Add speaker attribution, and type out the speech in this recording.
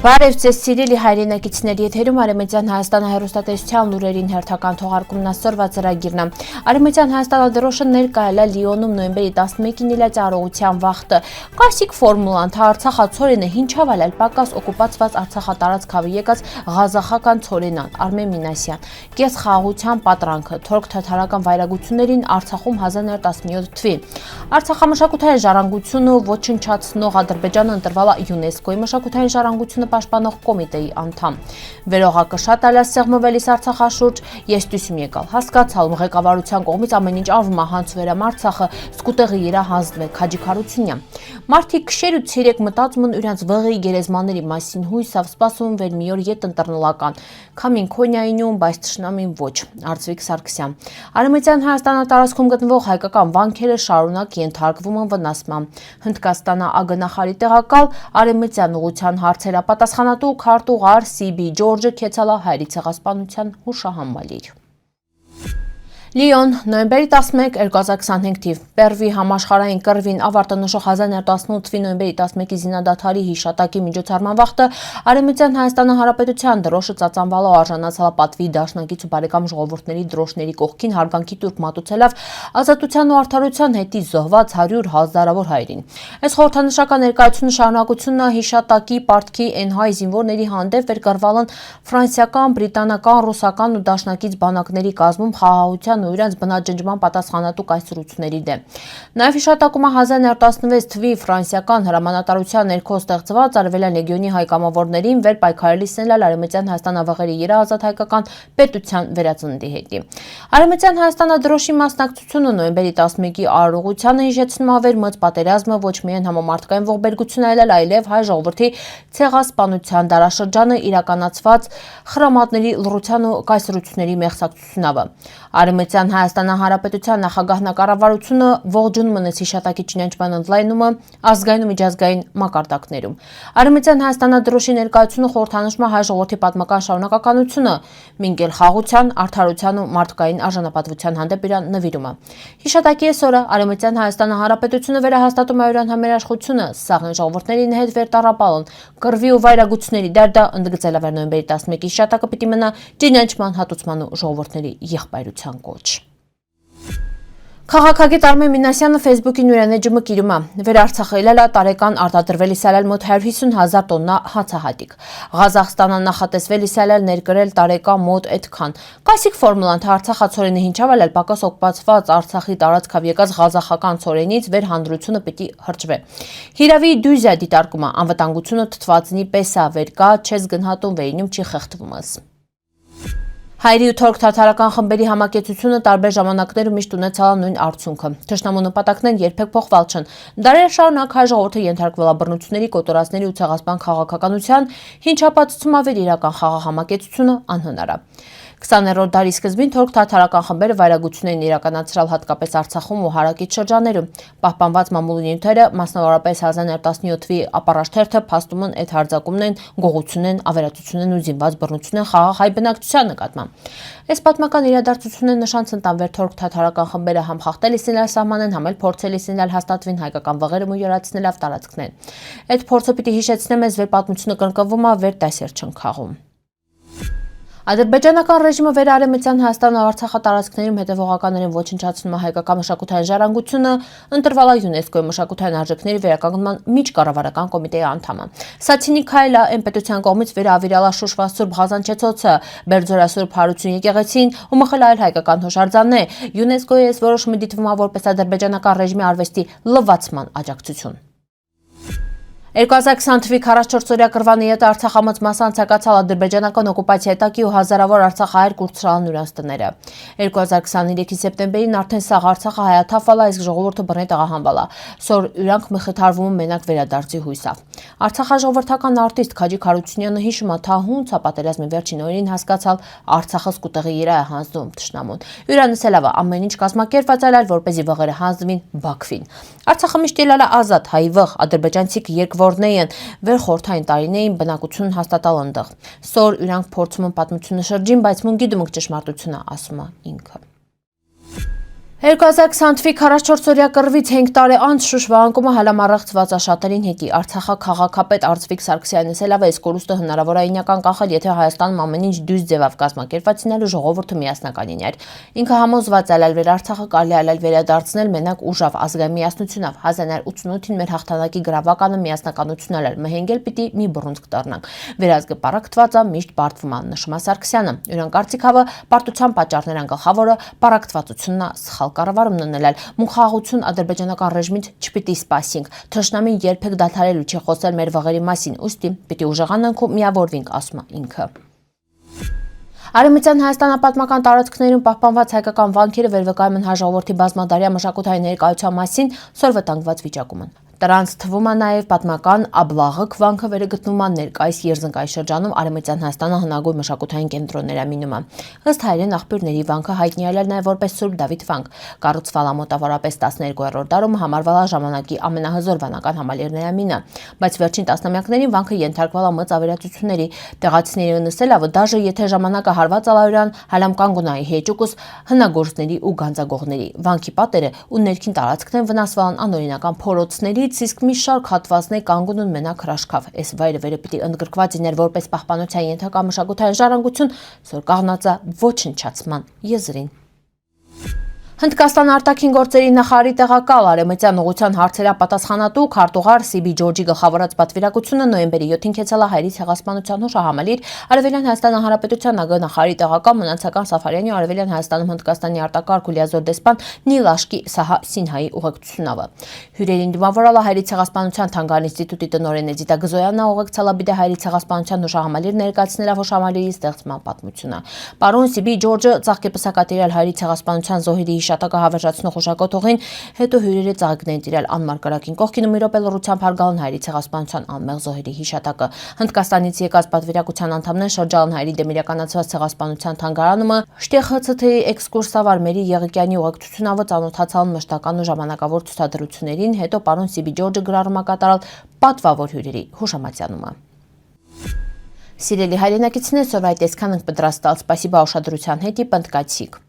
Speaker 1: Բարև ձեզ սիրելի հայրենակիցներ, եթերում Արևմտյան Հայաստանը հեռուստատեսության լուրերին հերթական թողարկումն այսօրվա ծրագիրն է։ Արևմտյան Հայաստանադրոշը ներկայել է Լիոնում նոյեմբերի 11-ին իրաճարողության վաղտը։ Կլասիկ ֆորմուլան, թե Արցախացորենը ինչով այլ պակաս օկուպացված Արցախատարածքավի եկած ղազախական ցորենան, Արմեն Մինասյան, կես խաղաղության պատրանքը, թուրք-թաթարական վայրագություններին Արցախում 1917 թվին։ Արցախամշակութային ժառանգությունը ոչնչացնող Ադրբեջանը ընտրվել է ՅՈՒՆԵՍԿՕ-ի մշակութային ժառանգությունը պաշտպանող կոմիտեի անդամ։ Վերողակը շատ այլ սեղմվելիս Արցախաշուրջ ես դյուսում եկալ, հասկացալ ղեկավարության կողմից ամեն ինչ արվում է հանցվերամ Արցախը, սկուտեղի իրա հանձնվե Քաջիքարությունյան։ Մարդիկ քշեր ու ցերեկ մտածում են իրենց վղի գերեզմաների մասին, հույսով սպասում վեր մի օր ետ ընտրնլական, քամին Քոնյայինյուն, բայց թշնամին ոչ, Արծվիկ Սարգսյան։ Արևմտյան Հայաստանի տարածքում գտնվող հայկական վանքերը շարունակ ենթարկվում են վնասման։ Հնդկաստանը ագնախարի տեղակալ արևմտյան ուղղության հարցերապատասխանատու քարտուղար Սիբի Ջորջը քեցալա հայերի ցեղասպանության հուշահամալիր։ Լիոն, նոյեմբերի 11, 2025 թիվ, Պերվի համաշխարհային կռվին ավարտը նշող 1918 թվականի նոյեմբերի 11-ի զինադադարի հիշատակի միջոցառման վաղտը Արևմտյան Հայաստանի Հանրապետության դրոշը ծածանվալը արժանացել պատվի դաշնակից ու բարեկամ ժողովուրդների դրոշների կողքին հարգանքի տուրք մատուցելով ազատության ու արդարության հետի զոհված 100 հազարավոր հայերին։ Այս խորհրդանշական ներկայությունը շարունակությունը հիշատակի պարտքի NՀ զինվորների հանդեպ վերկրվել են ֆրանսիական, բրիտանական, ռուսական ու դաշնակից բանակների կազմում խաղաղության ու իրենց բնաջնջման պատասխանատու կայսրությունների դեմ։ Նաև հիշատակում է 1916 թվականի ֆրանսիական հրամանատարության ներքո ստեղծված Արևելյան լեգիոնի հայ կամավորներին վեր պայքարելիս ելալ Արևմտյան Հայաստանավղերի երազատ հայկական պետության վերածննդի հետի։ Արևմտյան Հայաստանադրոշի մասնակցությունը նոյեմբերի 11-ի արարողությանը հիշեցնում է մեծ պատերազմը ոչ միայն համամարտկային ողբերգություն այլև հայ ժողովրդի ցեղասպանության դարաշրջանը իրականացված խրամատների լռության ու կայսրությունների մեղսակցությունավը։ Արևմտյան Հայաստանի Հանրապետության նախագահնակառավարությունը ողջունում է հիշատակի ճանաչման ընդլայնումը ազգային ու միջազգային մակարդակներում։ Արևմտյան Հայաստանադրոշի ներկայությունը խորհրդանշում է հայ ժողովրդի պատմական շարունակականությունը, մինչև խաղաղության, արդարության ու մարդկային արժանապատվության հանդեպ իր նվիրումը։ Հիշատակի այսօրը Արևմտյան Հայաստանի Հանրապետությունը վերահաստատում է իր համերաշխությունը սաղին ժողովուրդների հետ վերտառապալն կռվի ու վայրագությունների դերդը ընդգծել է նոյեմբերի 11-ի հիշատակը պիտի մնա ճանաչման հատուցման ու ժողովուրդների եղբայրության կոչ։ Քաղաքագետ Արմեն Մինասյանը Facebook-ի նույնանեջումը կիրում է վեր Արցախելել է տարեկան արտադրվել իսալել մոտ 150,000 տոննա հացահատիկ։ Ղազախստանը նախատեսվել իսալել ներկրել տարեկան մոտ այդքան։ Կլասիկ ֆորմուլան, թե Արցախացորենը ինչով այլ պակաս օկուպացված Արցախի տարածքավ եկած ղազախական ցորենից վեր հանդրությունը պիտի հրճվե։ Հիրավի դյուզիա դիտարկումը անվտանգությունը թթվածնի պես է վեր կա, չես գնահատում վերինում չի խեղդվումս։ Հայերի ու թուրք-թաթարական խմբերի համակեցությունը տարբեր ժամանակներում միշտ ունեցել նույն արդյունքը։ Թշնամու նպատակներն երբեք փոխվել չեն։ Դարեր շարունակ հայ ժողովուրդը ենթարկվել է բռնությունների, կոտորածների ու ցեղասպան քաղաքականության, ինչ ապացուցում է վեր իրական խաղաղ համակեցությունը անհնար է։ 20-րդ դարի սկզբին թուրք-թաթարական խմբերը վայրագություն էին իրականացրել հատկապես Արցախում ու հարակից շրջաններում։ Պահպանված մամուլի նյութերը, մասնավորապես 1917 թվականի ապառաշտերթը փաստում են այդ հարձակումն են, գողություն են, ավերածություն են ու զինված բռնություն են խաղաղ հայ բնակչության նկատմամբ։ Այս պատմական իրադարձությունները նշան ցնտան վեր թուրք-թաթարական խմբերը համ խախտել իսինել սահմանեն, համ էլ փորձել իսինել հաստատվին հայկական վղերում ու յուրացնել տարածքներն։ Այդ փորձը պիտի հիշեցնեմ, այս վեր պատմությունը կրկնվում է, վեր դասեր չեն խաղում։ Ադրբեջանական ռեժիմը վեր Արևմտյան Հայաստանի Արցախատարածքներում հետևողականներին ոչնչացնում է հայկական մշակութային ժառանգությունը, ընտրվել է ՅՈՒՆԵՍԿՕ-ի մշակութային արժեքների վերականգնման միջկառավարական կոմիտեի անդամը։ Սա ցինիկ քայլ է այն պետության կողմից վերահավիրյալ Շուշվա Սուրբ Ղազանչեցոցը, Բերձորասուրբ Հարություն եկեղեցին ու մխել այլ հայկական հուշարձաններ։ ՅՈՒՆԵՍԿՕ-ի այս որոշումը դիտվում է որպես ադրբեջանական ռեժիմի արվեստի լվացման աջակցություն։ 2020 թվականի 44-օրյա կռվանի ետը Արցախամոց մասանցակացալ ադրբեջանական օկուպացիա հետակի ու հազարավոր արցախահայեր կուրցրալն ուրանց տները։ 2023-ի սեպտեմբերին արդեն սաղ Արցախը հայաթափվել է, իսկ ժողովուրդը բռնի տեղահանվել է։ Սոր իրանք մխիթարվում մենակ վերադարձի հույսով։ Արցախաժողովրդական արտիստ Քաջիկ Հարությունյանը հիշում է, թե հունց է պատերազմի վերջին օրերին հասկացալ Արցախը սկուտեղի իրա է հանձնում թշնամուն։ Յուրանսելավը ամեն ինչ կազմակերպված այլ որպեսզի վղերը հանձնվին Բաքվին։ Արցախը միշտ ելել է ազատ հայ վղ, ադրբեջանցիք երկվորդներն վեր խորթային տարիներին բնակություն հաստատալ ընդեղ։ Սոր իրանք փորձում են պատմությունը շրջին, բայց մուն գիտում ենք ճշմարտությունը, ասում է ինքը։ 2020 թվականի 44-օրյա կռվից 5 տարի անց Շուշ վահանկումը հալամառեղծված աշատերին հետի Արցախի քաղաքապետ Արծվիկ Սարգսյանը ասելով այս կորուստը հնարավոր է ինական կանխել, եթե Հայաստանում ամեն ինչ դույս ձևով կազմակերպված լինելու ժողովուրդը միասնական լիներ։ Ինքը համոզված է ալել Արցախը կարելի ալել վերադարձնել մենակ ուժով ազգային միասնությունով 1988-ին մեր հաղթանակի գրավականը միասնականություն ալել մհենգել պիտի մի բռունցք դառնանք։ Վերազգը պարակտված է միշտ բարդվում է նշում Սարգսյանը։ Յուրան կարծիքավը պարտության պատճառներն գլխավորը պարակտվածությունն է սխալ կառավարումն ունենալ մունքաղություն ադրբեջանական ռեժիմից չպիտի սպասենք թշնամին երբեք դադարելու չի խոսել մեր վղերի մասին ուստի պիտի ուժեղանանք ու միավորվենք ասում է ինքը Արևմտյան Հայաստանապատմական տարածքներում պահպանված հայկական վանքերը վերվկայում են հայ ժողովրդի բազմադարյա մշակութային ներկայության մասին սորվտանգված վիճակում են Դրանց թվում է նաև պատմական Աբլաղիկ վանքը վերգտնվում է ներկայիս Երզնկայի շրջանում Արևմտյան Հայաստանը հնագույն մշակութային կենտրոններ մինումը։ Ըստ հայերեն աղբյուրների վանքը հայտնի ալել նաև որպես Սուրբ Դավիթ վանք, կառուցվել է մոտավորապես 12-րդ դարում, համարվել է ժամանակի ամենահզոր վանական համալիրների մինը, բայց վերջին տասնամյակներին վանքը ենթարկվել է մեծ ավերածությունների։ Տեղացիները նսել է, դաժե եթե ժամանակը հարված ալայրան հալամ կանգունայի հեճուկուս հնագործների ու գանձագողների։ Վանքի պատերը ու ներքին տարածքներն վնասվել են անօրինական փորոցների իսկ մի շարք հատվածներ կանգուն են մենակ հրաշքով։ Այս վայրը վերը պիտի ընդգրկված լիներ որպես պահպանության ենթակա մշակութային ժառանգություն, սոր կաղնած է ոչնչացման եզրին։ Հնդկաստան արտաքին գործերի նախարարի տեղակալ Արևմտյան ուղղության հարցերապատասխանատու քարտուղար Սիբի Ջորջի գլխավորած պատվիրակությունը նոյեմբերի 7-ին կեցել է հայերի ցեղասպանության հուշահամալիր Արևելյան Հայաստան Հանրապետության ԱԳ նախարարի տեղակալ Մնացական Սաֆարյանի Արևելյան Հայաստանում Հնդկաստանի արտակարգ ու լիազոր դեսպան Նիլ Աշկի Սահա Սինհայի ուղեկցությունով։ Հյուրերին դիմավորել է հայերի ցեղասպանության թանգարան ինստիտուտի տնօրեն Էդիտա Գզոյանն ուղեկցել է բիդե հայերի ցեղասպանության հուշահամալիր ներկայացնելով հուշահամալիրի ստեղծման պատմությունը։ Պարոն Սիբի Ջորջը ծաղկեպսակատիրել հայերի ցեղասպանության զոհերի հիշատակը հավերժացնող հուշակոթողին, հետո հյուրերը ծաղիկներ տիրել անմար կրակին կողքին ու մի րոպե լռությամբ հարգալն հայերի ցեղասպանության անմեղ զոհերի հիշատակը։ Հնդկաստանից եկած պատվիրակության անդամներ շրջան հայերի դեմ իրականացված ցեղասպանության թանգարանում ՇՏԽՑԹ-ի էքսկուրսավար Մերի Եղիկյանի ուղեկցությունով ծանոթացան մշտական ու ժամանակավոր ցուցադրություններին, հետո պարոն Սիբի Ջորջը գրառում կատարալ պատվավոր հյուրերի հուշամատյանում։ Սիրելի հայրենակիցներ, սովայտ այսքան ենք պատրաստալ, սպասիբա ուշադրության հետ ի պնդկացիք։